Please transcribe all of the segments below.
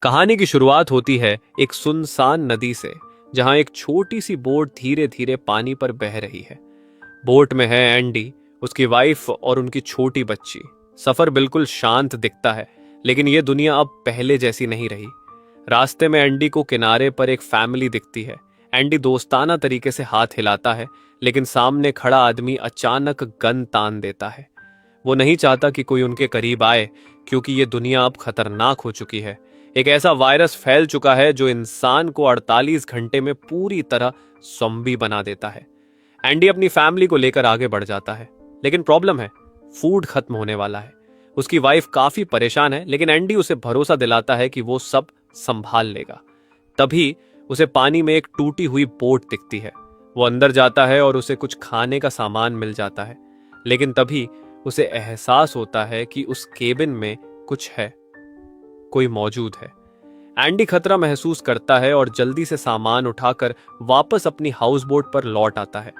कहानी की शुरुआत होती है एक सुनसान नदी से, जहां एक छोटी सी बोट धीरे धीरे पानी पर बह रही है। बोट में है एंडी, उसकी वाइफ और उनकी छोटी बच्ची। सफर बिल्कुल शांत दिखता है, लेकिन यह दुनिया अब पहले जैसी नहीं रही। रास्ते में एंडी को किनारे पर एक फैमिली दिखती है। एंडी दोस्ताना तरीके से हाथ हिलाता है, लेकिन सामने खड़ा आदमी अचानक गन तान देता है। वो नहीं चाहता कि कोई उनके करीब आए, क्योंकि ये दुनिया अब खतरनाक हो चुकी है। एक ऐसा वायरस फैल चुका है जो इंसान को 48 घंटे में पूरी तरह ज़ॉम्बी बना देता है। एंडी अपनी फैमिली को लेकर आगे बढ़ जाता है, लेकिन प्रॉब्लम है, फूड खत्म होने वाला है। उसकी वाइफ काफी परेशान है, लेकिन एंडी उसे भरोसा दिलाता है कि वो सब संभाल लेगा। तभी उसे पानी में एक टूटी हुई बोट दिखती है। वो अंदर जाता है और उसे कुछ खाने का सामान मिल जाता है, लेकिन तभी उसे एहसास होता है कि उस केबिन में कुछ है, कोई मौजूद है। एंडी खतरा महसूस करता है और जल्दी से सामान उठाकर वापस अपनी हाउस बोट पर लौट आता है।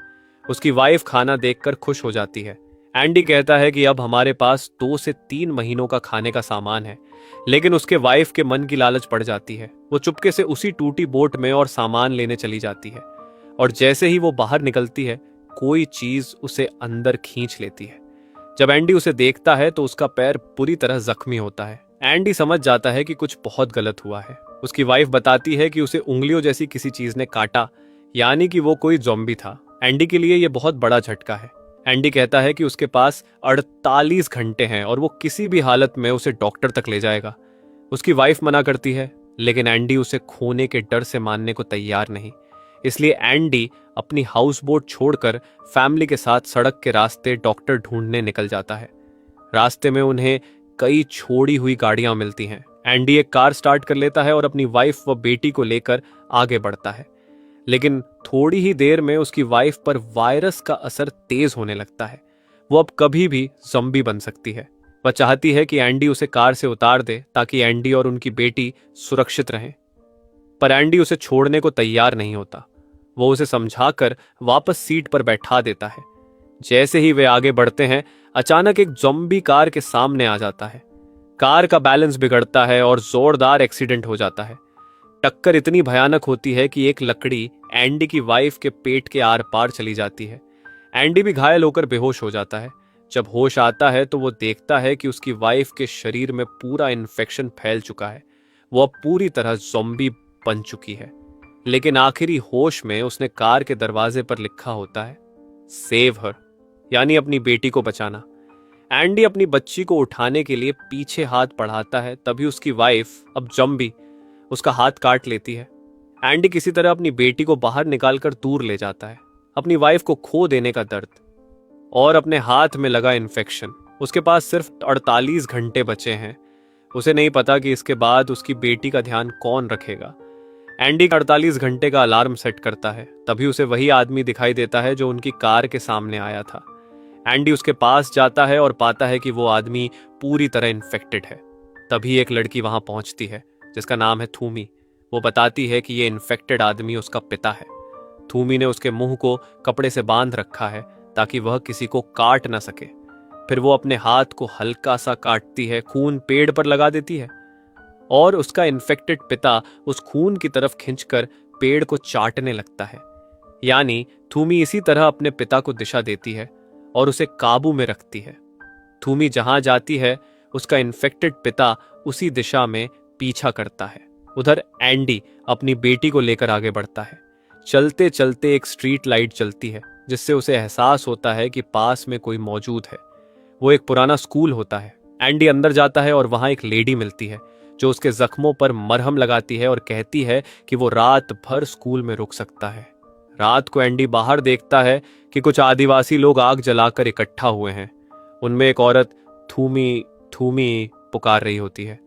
उसकी वाइफ खाना देखकर खुश हो जाती है। एंडी कहता है कि अब हमारे पास 2 से 3 महीनों का खाने का सामान है, लेकिन उसके वाइफ के मन की लालच पड़ जाती है। वो चुपके से उसी टूटी बोट में और सामान लेने चली जाती है, और जैसे ही वो बाहर निकलती है, कोई चीज उसे अंदर खींच लेती है। जब एंडी उसे देखता है तो उसका पैर बुरी तरह जख्मी होता है। एंडी समझ जाता है कि कुछ बहुत गलत हुआ है। उसकी वाइफ बताती है कि उसे उंगलियों जैसी किसी चीज ने काटा, यानी कि वो कोई ज़ॉम्बी था। एंडी के लिए यह बहुत बड़ा झटका है। एंडी कहता है कि उसके पास 48 घंटे हैं और वो किसी भी हालत में उसे डॉक्टर तक ले जाएगा। उसकी वाइफ मना करती है, लेकिन एंडी उसे खोने के डर से मानने को तैयार नहीं। इसलिए एंडी अपनी हाउस बोट छोड़कर फैमिली के साथ सड़क के रास्ते डॉक्टर ढूंढने निकल जाता है। रास्ते में उन्हें कई छोड़ी हुई गाड़ियां मिलती हैं। एंडी एक कार स्टार्ट कर लेता है और अपनी वाइफ व बेटी को लेकर आगे बढ़ता है, लेकिन थोड़ी ही देर में उसकी वाइफ पर वायरस का असर तेज होने लगता है। वो अब कभी भी ज़ॉम्बी बन सकती है। वह चाहती है कि एंडी उसे कार से उतार दे, ताकि एंडी और उनकी बेटी सुरक्षित रहें। पर एंडी उसे छोड़ने को तैयार नहीं होता। वो उसे समझाकर वापस सीट पर बैठा देता है। जैसे ही वे आगे बढ़ते हैं, अचानक एक ज़ॉम्बी कार के सामने आ जाता है। कार का बैलेंस बिगड़ता है और जोरदार एक्सीडेंट हो जाता है। टक्कर इतनी भयानक होती है कि एक लकड़ी एंडी की वाइफ के पेट के आर पार चली जाती है। एंडी भी घायल होकर बेहोश हो जाता है। जब होश आता है तो वो देखता है कि उसकी वाइफ के शरीर में पूरा इन्फेक्शन फैल चुका है। वो अब पूरी तरह ज़ॉम्बी बन चुकी है। लेकिन आखिरी होश में उसने कार के दरवाजे पर लिखा होता है, सेव हर, यानी अपनी बेटी को बचाना। एंडी अपनी बच्ची को उठाने के लिए पीछे हाथ बढ़ाता है, तभी उसकी वाइफ, अब ज़ॉम्बी, उसका हाथ काट लेती है। एंडी किसी तरह अपनी बेटी को बाहर निकालकर दूर ले जाता है। अपनी वाइफ को खो देने का दर्द और अपने हाथ में लगा इन्फेक्शन। उसके पास सिर्फ 48 घंटे बचे हैं। उसे नहीं पता कि इसके बाद उसकी बेटी का ध्यान कौन रखेगा। एंडी 48 घंटे का अलार्म सेट करता है, तभी उसे वही आदमी दिखाई देता है जो उनकी कार के सामने आया था। एंडी उसके पास जाता है और पाता है कि वो आदमी पूरी तरह इन्फेक्टेड है। तभी एक लड़की वहां पहुंचती है, जिसका नाम है थूमी। वो बताती है कि ये इन्फेक्टेड आदमी उसका पिता है। थूमी ने उसके मुंह को कपड़े से बांध रखा है, ताकि वह किसी को काट ना सके। फिर वो अपने हाथ को हल्का सा काटती है, खून पेड़ पर लगा देती है, और उसका इन्फेक्टेड पिता उस खून की तरफ खिंचकर पेड़ को चाटने लगता है। यानी थूमी इसी तरह अपने पिता को दिशा देती है और उसे काबू में रखती है। थूमी जहां जाती है, उसका इन्फेक्टेड पिता उसी दिशा में पीछा करता है। उधर एंडी अपनी बेटी को लेकर आगे बढ़ता है। चलते चलते एक स्ट्रीट लाइट जलती है, जिससे उसे एहसास होता है कि पास में कोई मौजूद है। वो एक पुराना स्कूल होता है। एंडी अंदर जाता है और वहां एक लेडी मिलती है, जो उसके जख्मों पर मरहम लगाती है और कहती है कि वो रात भर स्कूल में रुक सकता है। रात को एंडी बाहर देखता है कि कुछ आदिवासी लोग आग जलाकर इकट्ठा हुए हैं। उनमें एक औरत थूमी थूमी पुकार रही होती है।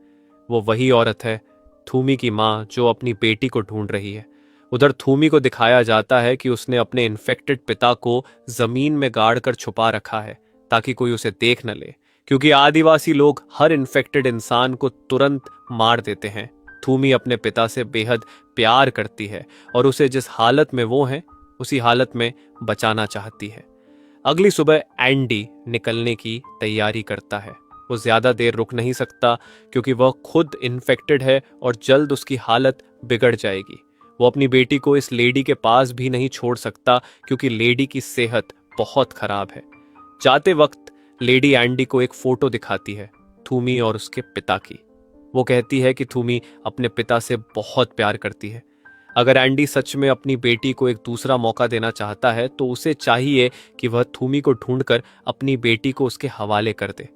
वो वही औरत है, थूमी की माँ, जो अपनी बेटी को ढूंढ रही है। उधर थूमी को दिखाया जाता है कि उसने अपने इन्फेक्टेड पिता को जमीन में गाड़ कर छुपा रखा है, ताकि कोई उसे देख न ले, क्योंकि आदिवासी लोग हर इन्फेक्टेड इंसान को तुरंत मार देते हैं। थूमी अपने पिता से बेहद प्यार करती है और उसे जिस हालत में वो है, उसी हालत में बचाना चाहती है। अगली सुबह एंडी निकलने की तैयारी करता है। वो ज्यादा देर रुक नहीं सकता क्योंकि वह खुद इन्फेक्टेड है और जल्द उसकी हालत बिगड़ जाएगी। वो अपनी बेटी को इस लेडी के पास भी नहीं छोड़ सकता क्योंकि लेडी की सेहत बहुत खराब है। जाते वक्त लेडी एंडी को एक फोटो दिखाती है, थूमी और उसके पिता की। वो कहती है कि थूमी अपने पिता से बहुत प्यार करती है। अगर एंडी सच में अपनी बेटी को एक दूसरा मौका देना चाहता है तो उसे चाहिए कि वह थूमी को ढूंढकर अपनी बेटी को उसके हवाले कर दे।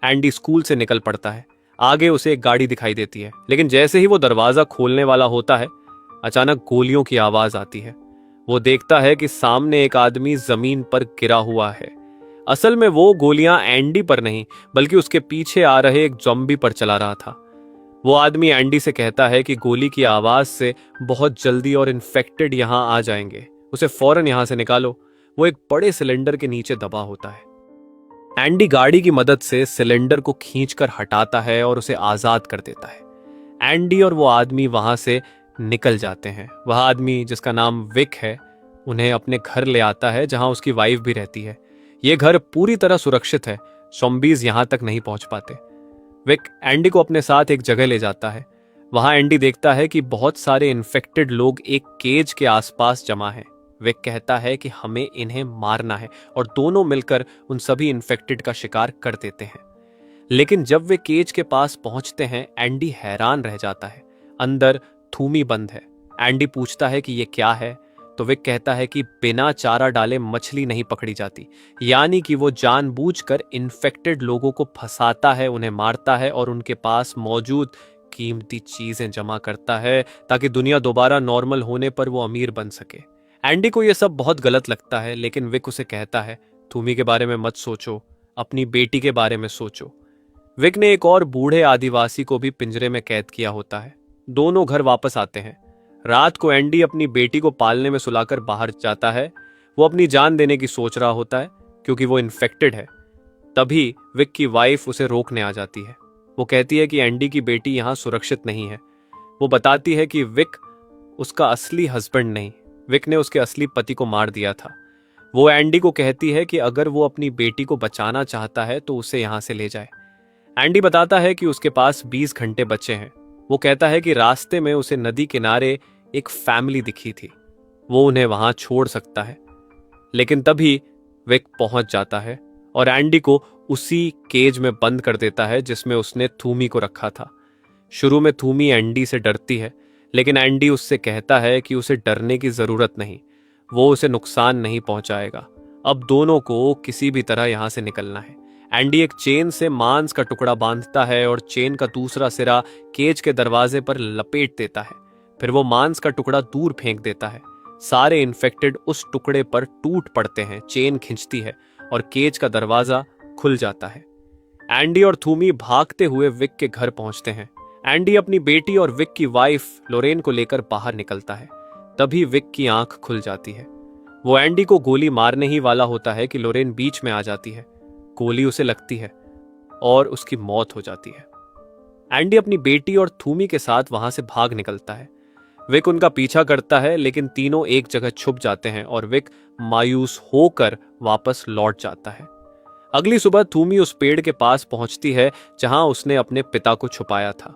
एंडी स्कूल से निकल पड़ता है। आगे उसे एक गाड़ी दिखाई देती है, लेकिन जैसे ही वो दरवाजा खोलने वाला होता है अचानक गोलियों की आवाज आती है। वो देखता है कि सामने एक आदमी जमीन पर गिरा हुआ है। असल में वो गोलियां एंडी पर नहीं बल्कि उसके पीछे आ रहे एक ज़ॉम्बी पर चला रहा था। वो आदमी एंडी से कहता है कि गोली की आवाज से बहुत जल्दी और इन्फेक्टेड यहां आ जाएंगे, उसे फौरन यहां से निकालो। वो एक बड़े सिलेंडर के नीचे दबा होता है। एंडी गाड़ी की मदद से सिलेंडर को खींचकर हटाता है और उसे आजाद कर देता है। एंडी और वो आदमी वहां से निकल जाते हैं। वह आदमी जिसका नाम विक है उन्हें अपने घर ले आता है जहां उसकी वाइफ भी रहती है। ये घर पूरी तरह सुरक्षित है, ज़ॉम्बीज़ यहां तक नहीं पहुंच पाते। विक एंडी को अपने साथ एक जगह ले जाता है। वहां एंडी देखता है कि बहुत सारे इन्फेक्टेड लोग एक केज के आसपास जमा हैं। विक कहता है कि हमें इन्हें मारना है और दोनों मिलकर उन सभी इन्फेक्टेड का शिकार कर देते हैं। लेकिन जब वे केज के पास पहुंचते हैं एंडी हैरान रह जाता है। अंदर थूमी बंद है। एंडी पूछता है कि ये क्या है तो विक कहता है कि बिना चारा डाले मछली नहीं पकड़ी जाती, यानी कि वो जानबूझकर इन्फेक्टेड लोगों को फंसाता है, उन्हें मारता है और उनके पास मौजूद कीमती चीजें जमा करता है ताकि दुनिया दोबारा नॉर्मल होने पर वो अमीर बन सके। एंडी को यह सब बहुत गलत लगता है, लेकिन विक उसे कहता है थूमी के बारे में मत सोचो, अपनी बेटी के बारे में सोचो। विक ने एक और बूढ़े आदिवासी को भी पिंजरे में कैद किया होता है। दोनों घर वापस आते हैं। रात को एंडी अपनी बेटी को पालने में सुलाकर बाहर जाता है। वो अपनी जान देने की सोच रहा होता है क्योंकि वो इन्फेक्टेड है। तभी विक की वाइफ उसे रोकने आ जाती है। वो कहती है कि एंडी की बेटी यहां सुरक्षित नहीं है। वो बताती है कि विक उसका असली हस्बैंड नहीं, विक ने उसके असली पति को मार दिया था। वो एंडी को कहती है कि अगर वो अपनी बेटी को बचाना चाहता है तो उसे यहां से ले जाए। एंडी बताता है कि उसके पास 20 घंटे बचे हैं। वो कहता है कि रास्ते में उसे नदी किनारे एक फैमिली दिखी थी, वो उन्हें वहां छोड़ सकता है। लेकिन तभी विक पहुंच जाता है और एंडी को उसी केज में बंद कर देता है जिसमें उसने थूमी को रखा था। शुरू में थूमी एंडी से डरती है, लेकिन एंडी उससे कहता है कि उसे डरने की जरूरत नहीं, वो उसे नुकसान नहीं पहुंचाएगा। अब दोनों को किसी भी तरह यहां से निकलना है। एंडी एक चेन से मांस का टुकड़ा बांधता है और चेन का दूसरा सिरा केज के दरवाजे पर लपेट देता है। फिर वो मांस का टुकड़ा दूर फेंक देता है। सारे इन्फेक्टेड उस टुकड़े पर टूट पड़ते हैं, चेन खिंचती है और केज का दरवाजा खुल जाता है। एंडी और थूमी भागते हुए विक के घर पहुंचते हैं। एंडी अपनी बेटी और विक की वाइफ लोरेन को लेकर बाहर निकलता है। तभी विक की आंख खुल जाती है। वो एंडी को गोली मारने ही वाला होता है कि लोरेन बीच में आ जाती है। गोली उसे लगती है और उसकी मौत हो जाती है। एंडी अपनी बेटी और थूमी के साथ वहां से भाग निकलता है। विक उनका पीछा करता है, लेकिन तीनों एक जगह छुप जाते हैं और विक मायूस होकर वापस लौट जाता है। अगली सुबह थूमी उस पेड़ के पास पहुंचती है जहां उसने अपने पिता को छुपाया था।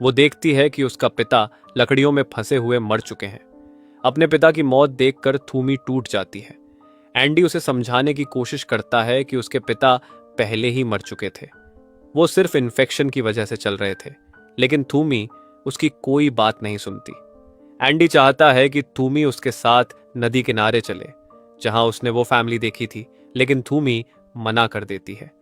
वो देखती है कि उसका पिता लकड़ियों में फंसे हुए मर चुके हैं। अपने पिता की मौत देखकर थूमी टूट जाती है। एंडी उसे समझाने की कोशिश करता है कि उसके पिता पहले ही मर चुके थे, वो सिर्फ इन्फेक्शन की वजह से चल रहे थे, लेकिन थूमी उसकी कोई बात नहीं सुनती। एंडी चाहता है कि थूमी उसके साथ नदी किनारे चले जहां उसने वो फैमिली देखी थी, लेकिन थूमी मना कर देती है।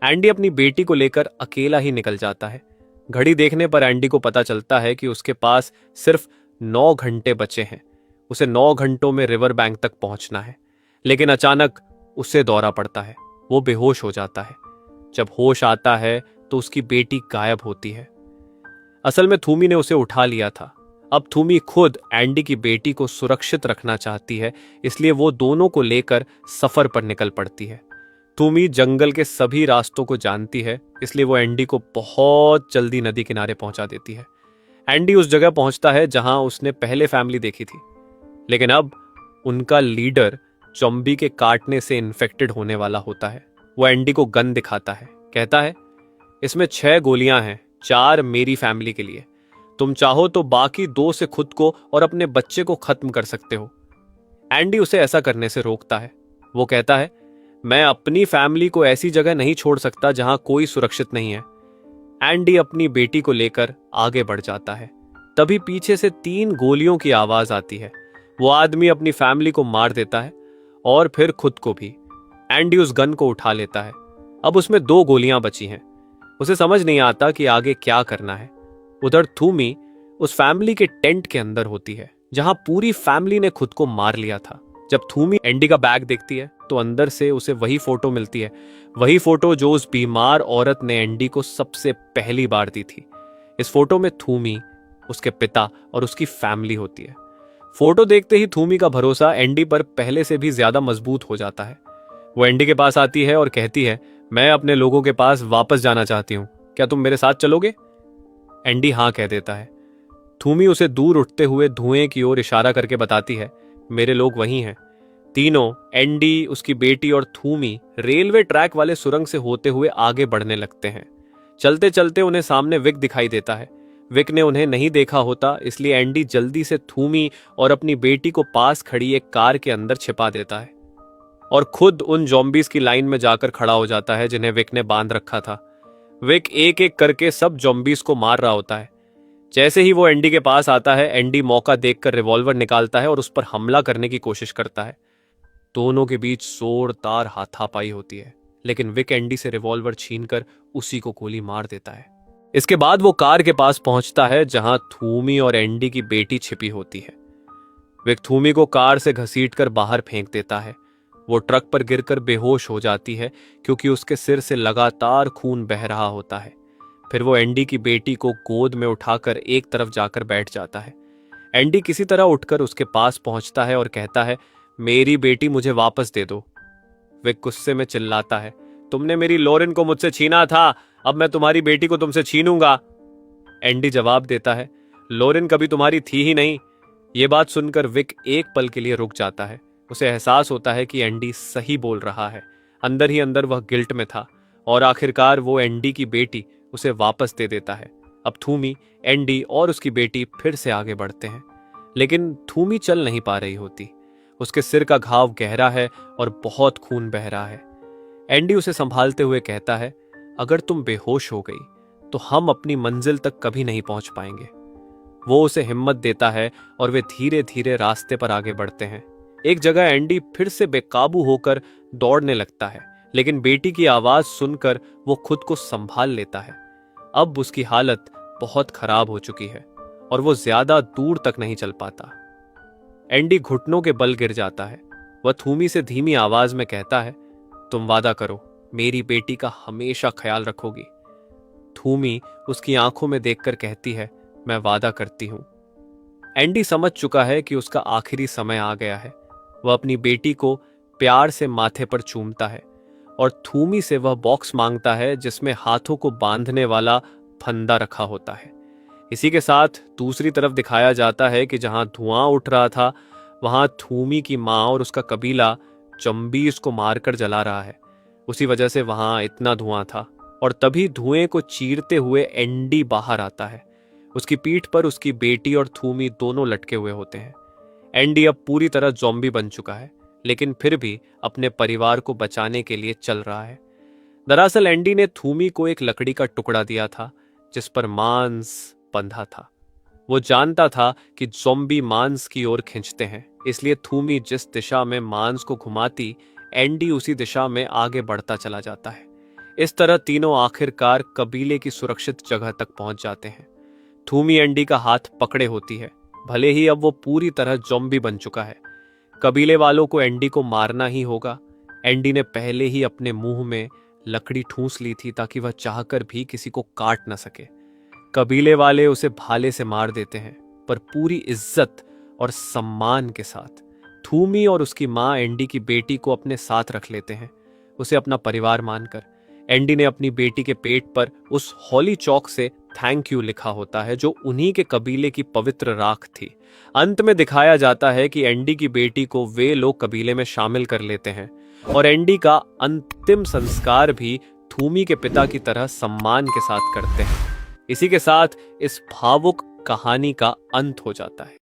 एंडी अपनी बेटी को लेकर अकेला ही निकल जाता है। घड़ी देखने पर एंडी को पता चलता है कि उसके पास सिर्फ 9 घंटे बचे हैं। उसे 9 घंटों में रिवर बैंक तक पहुंचना है। लेकिन अचानक उसे दौरा पड़ता है। वो बेहोश हो जाता है। जब होश आता है तो उसकी बेटी गायब होती है। असल में थूमी ने उसे उठा लिया था। अब थूमी खुद एंडी की बेटी को सुरक्षित रखना चाहती है, इसलिए वो दोनों को लेकर सफर पर निकल पड़ती है। थूमी जंगल के सभी रास्तों को जानती है, इसलिए वो एंडी को बहुत जल्दी नदी किनारे पहुंचा देती है। एंडी उस जगह पहुंचता है जहां उसने पहले फैमिली देखी थी, लेकिन अब उनका लीडर ज़ॉम्बी के काटने से इन्फेक्टेड होने वाला होता है। वो एंडी को गन दिखाता है, कहता है इसमें 6 गोलियां हैं, 4 मेरी फैमिली के लिए। तुम चाहो तो बाकी 2 से खुद को और अपने बच्चे को खत्म कर सकते हो। एंडी उसे ऐसा करने से रोकता है। वो कहता है, मैं अपनी फैमिली को ऐसी जगह नहीं छोड़ सकता जहां कोई सुरक्षित नहीं है। एंडी अपनी बेटी को लेकर आगे बढ़ जाता है। तभी पीछे से 3 गोलियों की आवाज आती है। वो आदमी अपनी फैमिली को मार देता है और फिर खुद को भी। एंडी उस गन को उठा लेता है। अब उसमें 2 गोलियां बची हैं। उसे समझ नहीं आता कि आगे क्या करना है। उधर थूमी उस फैमिली के टेंट के अंदर होती है जहां पूरी फैमिली ने खुद को मार लिया था। जब थूमी एंडी का बैग देखती है तो अंदर से उसे वही फोटो मिलती है, वही फोटो जो उस बीमार औरत ने एंडी को सबसे पहली बार दी थी। इस फोटो में थूमी, उसके पिता और उसकी फैमिली होती है। फोटो देखते ही थूमी का भरोसा एंडी पर पहले से भी ज्यादा मजबूत हो जाता है। वो एंडी के पास आती है और कहती है, मैं अपने लोगों के पास वापस जाना चाहती हूँ, क्या तुम मेरे साथ चलोगे? एंडी हाँ कह देता है। थूमी उसे दूर उठते हुए धुएं की ओर इशारा करके बताती है, मेरे लोग वहीं हैं। तीनों, एंडी, उसकी बेटी और थूमी, रेलवे ट्रैक वाले सुरंग से होते हुए आगे बढ़ने लगते हैं। चलते चलते उन्हें सामने विक दिखाई देता है। विक ने उन्हें नहीं देखा होता, इसलिए एंडी जल्दी से थूमी और अपनी बेटी को पास खड़ी एक कार के अंदर छिपा देता है और खुद उन जॉम्बीज की लाइन में जाकर खड़ा हो जाता है जिन्हें विक ने बांध रखा था। विक एक एक करके सब जॉम्बीज को मार रहा होता है। जैसे ही वो एंडी के पास आता है, एंडी मौका देखकर रिवॉल्वर निकालता है और उस पर हमला करने की कोशिश करता है। दोनों के बीच जोरदार हाथापाई होती है, लेकिन विक एंडी से रिवॉल्वर छीनकर उसी को गोली मार देता है। इसके बाद वो कार के पास पहुंचता है जहां थूमी और एंडी की बेटी छिपी होती है। विक थूमी को कार से घसीटकर बाहर फेंक देता है। वो ट्रक पर गिरकर बेहोश हो जाती है क्योंकि उसके सिर से लगातार खून बह रहा होता है। फिर वो एंडी की बेटी को गोद में उठाकर एक तरफ जाकर बैठ जाता है। एंडी किसी तरह उठकर उसके पास पहुंचता है और कहता है, मेरी बेटी मुझे वापस दे दो। विक गुस्से में चिल्लाता है, तुमने मेरी लॉरेन को मुझसे छीना था, अब मैं तुम्हारी बेटी को तुमसे छीनूंगा। एंडी जवाब देता है, लॉरेन कभी तुम्हारी थी ही नहीं। ये बात सुनकर विक एक पल के लिए रुक जाता है। उसे एहसास होता है कि एंडी सही बोल रहा है। अंदर ही अंदर वह गिल्ट में था और आखिरकार वो एंडी की बेटी उसे वापस दे देता है। अब थूमी, एंडी और उसकी बेटी फिर से आगे बढ़ते हैं, लेकिन थूमी चल नहीं पा रही होती। उसके सिर का घाव गहरा है और बहुत खून बह रहा है। एंडी उसे संभालते हुए कहता है, अगर तुम बेहोश हो गई तो हम अपनी मंजिल तक कभी नहीं पहुंच पाएंगे। वो उसे हिम्मत देता है और वे धीरे धीरे रास्ते पर आगे बढ़ते हैं। एक जगह एंडी फिर से बेकाबू होकर दौड़ने लगता है, लेकिन बेटी की आवाज सुनकर वो खुद को संभाल लेता है। अब उसकी हालत बहुत खराब हो चुकी है और वो ज्यादा दूर तक नहीं चल पाता। एंडी घुटनों के बल गिर जाता है। वह थूमी से धीमी आवाज में कहता है, तुम वादा करो, मेरी बेटी का हमेशा ख्याल रखोगी। थूमी उसकी आंखों में देखकर कहती है, मैं वादा करती हूं। एंडी समझ चुका है कि उसका आखिरी समय आ गया है। वह अपनी बेटी को प्यार से माथे पर चूमता है और थूमी से वह बॉक्स मांगता है जिसमें हाथों को बांधने वाला फंदा रखा होता है। इसी के साथ दूसरी तरफ दिखाया जाता है कि जहां धुआं उठ रहा था, वहां थूमी की मां और उसका कबीला जॉम्बीज को मारकर जला रहा है। उसी वजह से वहां इतना धुआं था और तभी धुएं को चीरते हुए एंडी बाहर आता है। उसकी पीठ पर उसकी बेटी और थूमी दोनों लटके हुए होते हैं। एंडी अब पूरी तरह ज़ॉम्बी बन चुका है, लेकिन फिर भी अपने परिवार को बचाने के लिए चल रहा है। दरअसल एंडी ने थूमी को एक लकड़ी का टुकड़ा दिया था जिस पर मांस बंधा था। वो जानता था कि ज़ॉम्बी मांस की ओर खींचते हैं, इसलिए थूमी जिस दिशा में मांस को घुमाती, एंडी उसी दिशा में आगे बढ़ता चला जाता है। इस तरह तीनों आखिरकार कबीले की सुरक्षित जगह तक पहुंच जाते हैं। थूमी एंडी का हाथ पकड़े होती है, भले ही अब वो पूरी तरह ज़ॉम्बी बन चुका है। कबीले वालों को एंडी को मारना ही होगा। एंडी ने पहले ही अपने मुंह में लकड़ी ठूंस ली थी ताकि वह चाहकर भी किसी को काट न सके। कबीले वाले उसे भाले से मार देते हैं, पर पूरी इज्जत और सम्मान के साथ। थूमी और उसकी मां एंडी की बेटी को अपने साथ रख लेते हैं, उसे अपना परिवार मानकर। एंडी ने अपनी बेटी के पेट पर उस हॉली चौक से थैंक यू लिखा होता है जो उन्हीं के कबीले की पवित्र राख थी। अंत में दिखाया जाता है कि एंडी की बेटी को वे लोग कबीले में शामिल कर लेते हैं और एंडी का अंतिम संस्कार भी थूमी के पिता की तरह सम्मान के साथ करते हैं। इसी के साथ इस भावुक कहानी का अंत हो जाता है।